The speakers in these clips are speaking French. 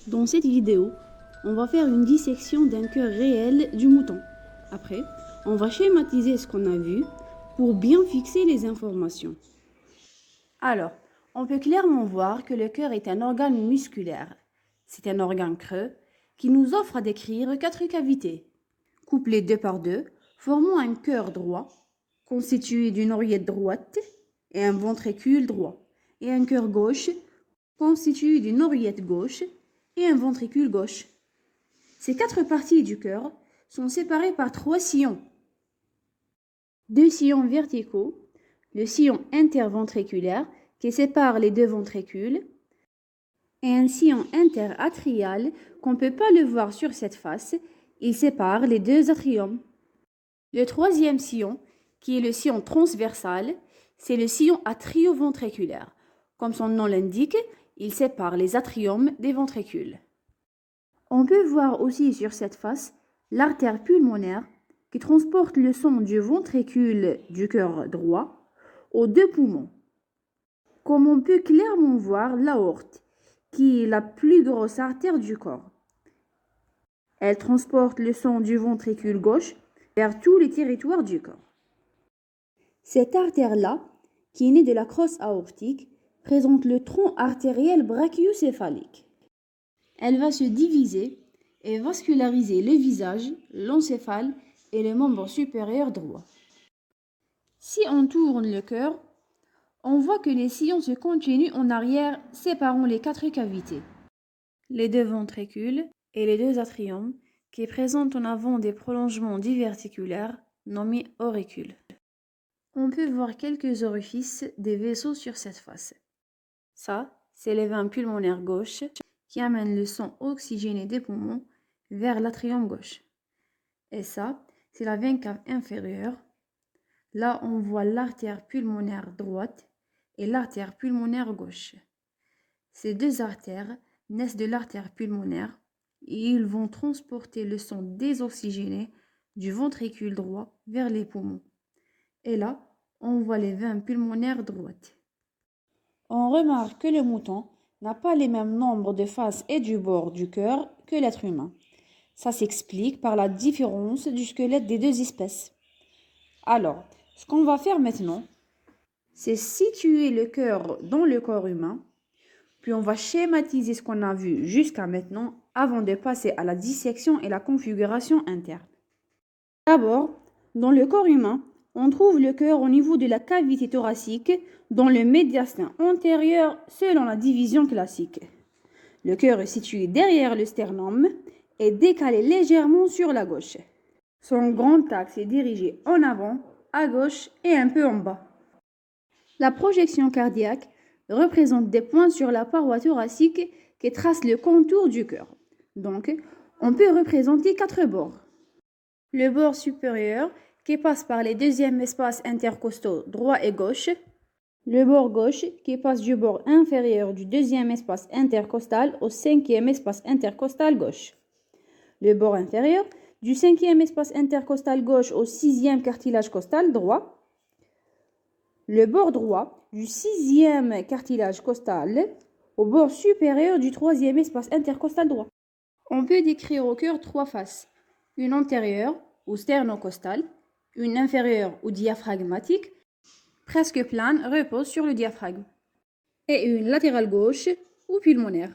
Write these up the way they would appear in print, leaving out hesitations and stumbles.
Dans cette vidéo, on va faire une dissection d'un cœur réel du mouton. Après, on va schématiser ce qu'on a vu pour bien fixer les informations. Alors, on peut clairement voir que le cœur est un organe musculaire. C'est un organe creux qui nous offre à décrire 4 cavités, couplées 2 par 2, formant un cœur droit, constitué d'une oreillette droite et un ventricule droit, et un cœur gauche, constitué d'une oreillette gauche et un ventricule gauche. Ces 4 parties du cœur sont séparées par 3 sillons. 2 sillons verticaux, le sillon interventriculaire qui sépare les 2 ventricules, et un sillon interatrial qu'on ne peut pas le voir sur cette face, il sépare les 2 atriums. Le 3e sillon, qui est le sillon transversal, c'est le sillon atrioventriculaire. Comme son nom l'indique, il sépare les atriums des ventricules. On peut voir aussi sur cette face l'artère pulmonaire qui transporte le sang du ventricule du cœur droit aux 2 poumons. Comme on peut clairement voir l'aorte, qui est la plus grosse artère du corps. Elle transporte le sang du ventricule gauche vers tous les territoires du corps. Cette artère-là, qui est née de la crosse aortique, présente le tronc artériel brachiocéphalique. Elle va se diviser et vasculariser le visage, l'encéphale et le membre supérieur droit. Si on tourne le cœur, on voit que les sillons se continuent en arrière, séparant les 4 cavités. Les 2 ventricules et les 2 atriums qui présentent en avant des prolongements diverticulaires nommés auricules. On peut voir quelques orifices des vaisseaux sur cette face. Ça, c'est les veines pulmonaires gauches qui amènent le sang oxygéné des poumons vers l'atrium gauche. Et ça, c'est la veine cave inférieure. Là, on voit l'artère pulmonaire droite et l'artère pulmonaire gauche. Ces 2 artères naissent de l'artère pulmonaire et ils vont transporter le sang désoxygéné du ventricule droit vers les poumons. Et là, on voit les veines pulmonaires droites. On remarque que le mouton n'a pas les mêmes nombres de faces et du bord du cœur que l'être humain. Ça s'explique par la différence du squelette des 2 espèces. Alors, ce qu'on va faire maintenant, c'est situer le cœur dans le corps humain, puis on va schématiser ce qu'on a vu jusqu'à maintenant avant de passer à la dissection et la configuration interne. D'abord, dans le corps humain, on trouve le cœur au niveau de la cavité thoracique dans le médiastin antérieur selon la division classique. Le cœur est situé derrière le sternum et décalé légèrement sur la gauche. Son grand axe est dirigé en avant, à gauche et un peu en bas. La projection cardiaque représente des points sur la paroi thoracique qui tracent le contour du cœur. Donc, on peut représenter 4 bords. Le bord supérieur qui passe par les 2e espaces intercostaux droit et gauche. Le bord gauche qui passe du bord inférieur du 2e espace intercostal au 5e espace intercostal gauche. Le bord inférieur du 5e espace intercostal gauche au 6e cartilage costal droit. Le bord droit du 6e cartilage costal au bord supérieur du 3e espace intercostal droit. On peut décrire au cœur 3 faces, une antérieure ou sternocostale, une inférieure ou diaphragmatique, presque plane, repose sur le diaphragme, et une latérale gauche ou pulmonaire.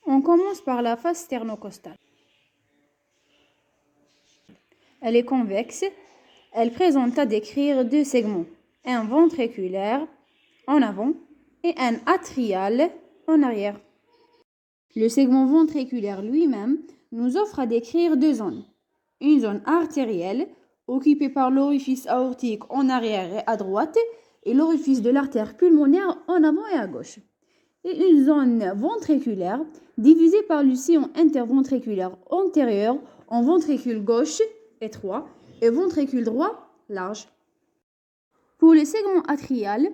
On commence par la face sternocostale. Elle est convexe, elle présente à décrire 2 segments, un ventriculaire en avant et un atrial en arrière. Le segment ventriculaire lui-même nous offre à décrire 2 zones. Une zone artérielle, occupée par l'orifice aortique en arrière et à droite, et l'orifice de l'artère pulmonaire en avant et à gauche. Et une zone ventriculaire, divisée par le sillon interventriculaire antérieur en ventricule gauche étroit et ventricule droit large. Pour le segment atrial,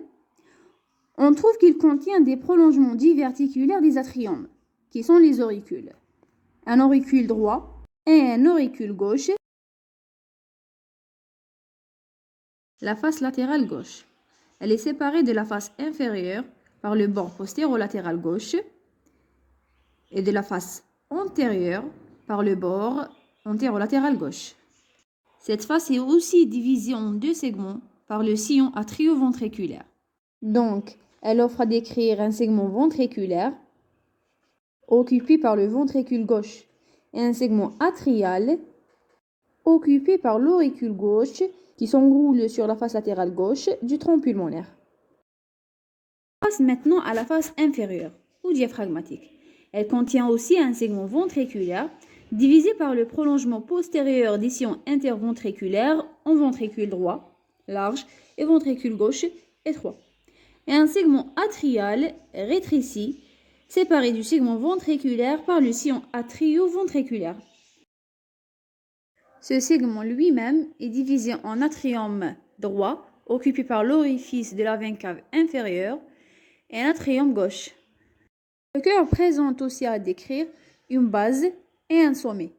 on trouve qu'il contient des prolongements diverticulaires des atriums, qui sont les auricules. Un auricule droit et un auricule gauche. La face latérale gauche. Elle est séparée de la face inférieure par le bord postérolatéral gauche et de la face antérieure par le bord antérolatéral gauche. Cette face est aussi divisée en deux segments par le sillon atrioventriculaire. Donc, elle offre à décrire un segment ventriculaire occupé par le ventricule gauche et un segment atrial occupé par l'auricule gauche qui s'enroule sur la face latérale gauche du tronc pulmonaire. On passe maintenant à la face inférieure ou diaphragmatique. Elle contient aussi un segment ventriculaire divisé par le prolongement postérieur des sillons interventriculaires en ventricule droit, large, et ventricule gauche, étroit, et un segment atrial rétréci, séparé du segment ventriculaire par le sillon atrioventriculaire. Ce segment lui-même est divisé en atrium droit, occupé par l'orifice de la veine cave inférieure, et un atrium gauche. Le cœur présente aussi à décrire une base et un sommet.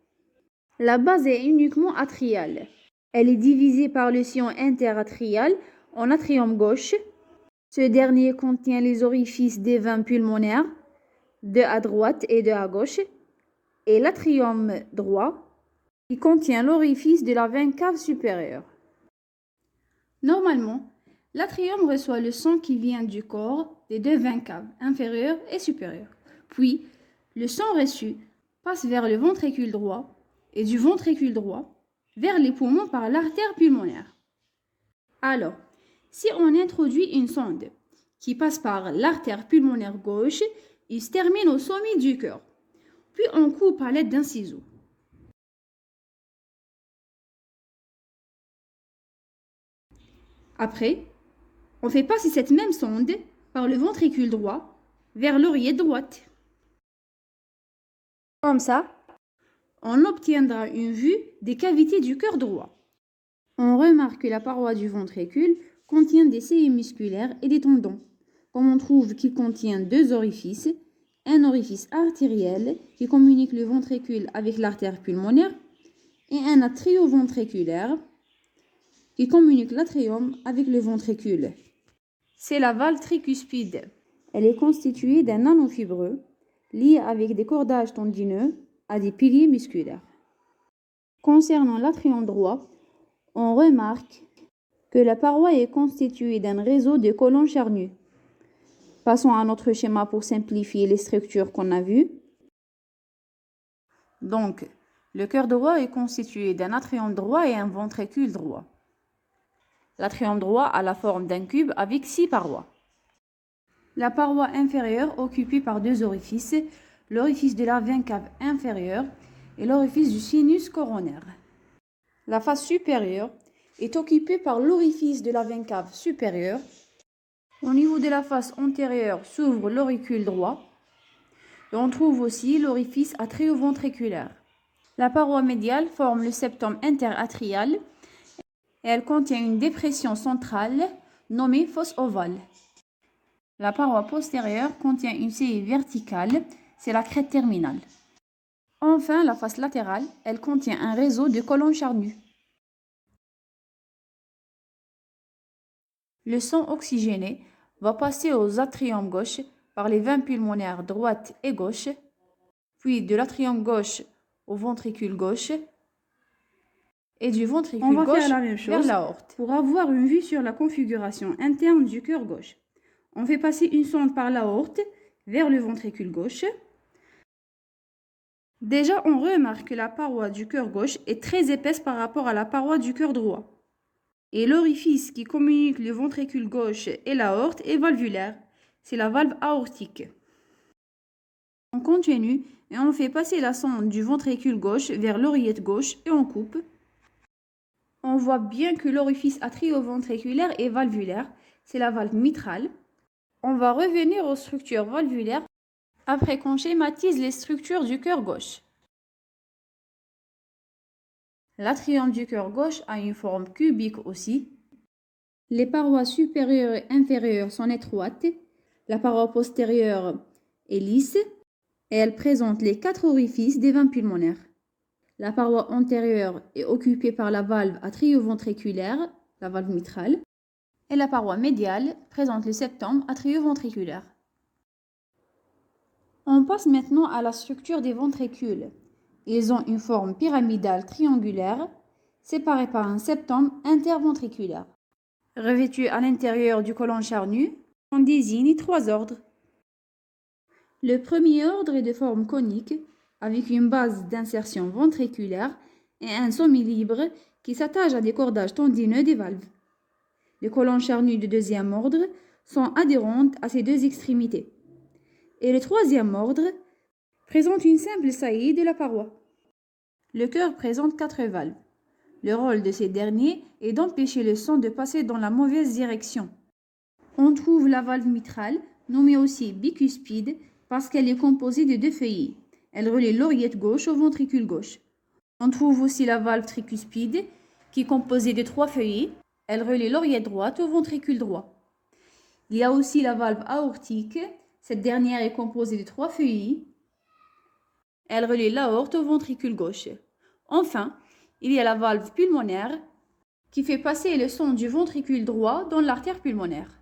La base est uniquement atriale. Elle est divisée par le sillon interatrial en atrium gauche. Ce dernier contient les orifices des veines pulmonaires, deux à droite et deux à gauche, et l'atrium droit, qui contient l'orifice de la veine cave supérieure. Normalement, l'atrium reçoit le sang qui vient du corps des deux veines caves, inférieures et supérieures. Puis, le sang reçu passe vers le ventricule droit et du ventricule droit vers les poumons par l'artère pulmonaire. Alors, si on introduit une sonde qui passe par l'artère pulmonaire gauche, il se termine au sommet du cœur. Puis on coupe à l'aide d'un ciseau. Après, on fait passer cette même sonde par le ventricule droit vers l'oreillette droite. Comme ça, on obtiendra une vue des cavités du cœur droit. On remarque que la paroi du ventricule contient des cellules musculaires et des tendons, comme on trouve qu'il contient deux orifices, un orifice artériel qui communique le ventricule avec l'artère pulmonaire et un atrioventriculaire qui communique l'atrium avec le ventricule. C'est la valve tricuspide. Elle est constituée d'un anneau fibreux lié avec des cordages tendineux à des piliers musculaires. Concernant l'atrium droit, on remarque que la paroi est constituée d'un réseau de colonnes charnues. Passons à notre schéma pour simplifier les structures qu'on a vues. Donc, le cœur droit est constitué d'un atrium droit et un ventricule droit. L'atrium droit a la forme d'un cube avec 6 parois. La paroi inférieure occupée par deux orifices, l'orifice de la veine cave inférieure et l'orifice du sinus coronaire. La face supérieure est occupée par l'orifice de la veine cave supérieure. Au niveau de la face antérieure s'ouvre l'auricule droit et on trouve aussi l'orifice atrioventriculaire. La paroi médiale forme le septum interatrial et elle contient une dépression centrale nommée fosse ovale. La paroi postérieure contient une cellule verticale, c'est la crête terminale. Enfin, la face latérale, elle contient un réseau de colonnes charnues. Le sang oxygéné va passer aux atriums gauche par les veines pulmonaires droite et gauche, puis de l'atrium gauche au ventricule gauche et du ventricule gauche vers l'aorte. Pour avoir une vue sur la configuration interne du cœur gauche, on fait passer une sonde par l'aorte vers le ventricule gauche. Déjà, on remarque que la paroi du cœur gauche est très épaisse par rapport à la paroi du cœur droit. Et l'orifice qui communique le ventricule gauche et l'aorte est valvulaire. C'est la valve aortique. On continue et on fait passer la sonde du ventricule gauche vers l'oreillette gauche et on coupe. On voit bien que l'orifice atrioventriculaire est valvulaire. C'est la valve mitrale. On va revenir aux structures valvulaires après qu'on schématise les structures du cœur gauche. L'atrium du cœur gauche a une forme cubique aussi. Les parois supérieures et inférieures sont étroites. La paroi postérieure est lisse et elle présente les 4 orifices des veines pulmonaires. La paroi antérieure est occupée par la valve atrioventriculaire, la valve mitrale, et la paroi médiale présente le septum atrioventriculaire. On passe maintenant à la structure des ventricules. Ils ont une forme pyramidale triangulaire, séparée par un septum interventriculaire. Revêtu à l'intérieur du côlon charnu, on désigne 3 ordres. Le premier ordre est de forme conique, avec une base d'insertion ventriculaire et un sommet libre qui s'attache à des cordages tendineux des valves. Les colonnes charnues du deuxième ordre sont adhérentes à ces deux extrémités. Et le troisième ordre présente une simple saillie de la paroi. Le cœur présente 4 valves. Le rôle de ces derniers est d'empêcher le sang de passer dans la mauvaise direction. On trouve la valve mitrale, nommée aussi bicuspide, parce qu'elle est composée de 2 feuillets. Elle relie l'oreillette gauche au ventricule gauche. On trouve aussi la valve tricuspide, qui est composée de 3 feuillets. Elle relie l'oreillette droite au ventricule droit. Il y a aussi la valve aortique. Cette dernière est composée de 3 feuillets. Elle relie l'aorte au ventricule gauche. Enfin, il y a la valve pulmonaire qui fait passer le sang du ventricule droit dans l'artère pulmonaire.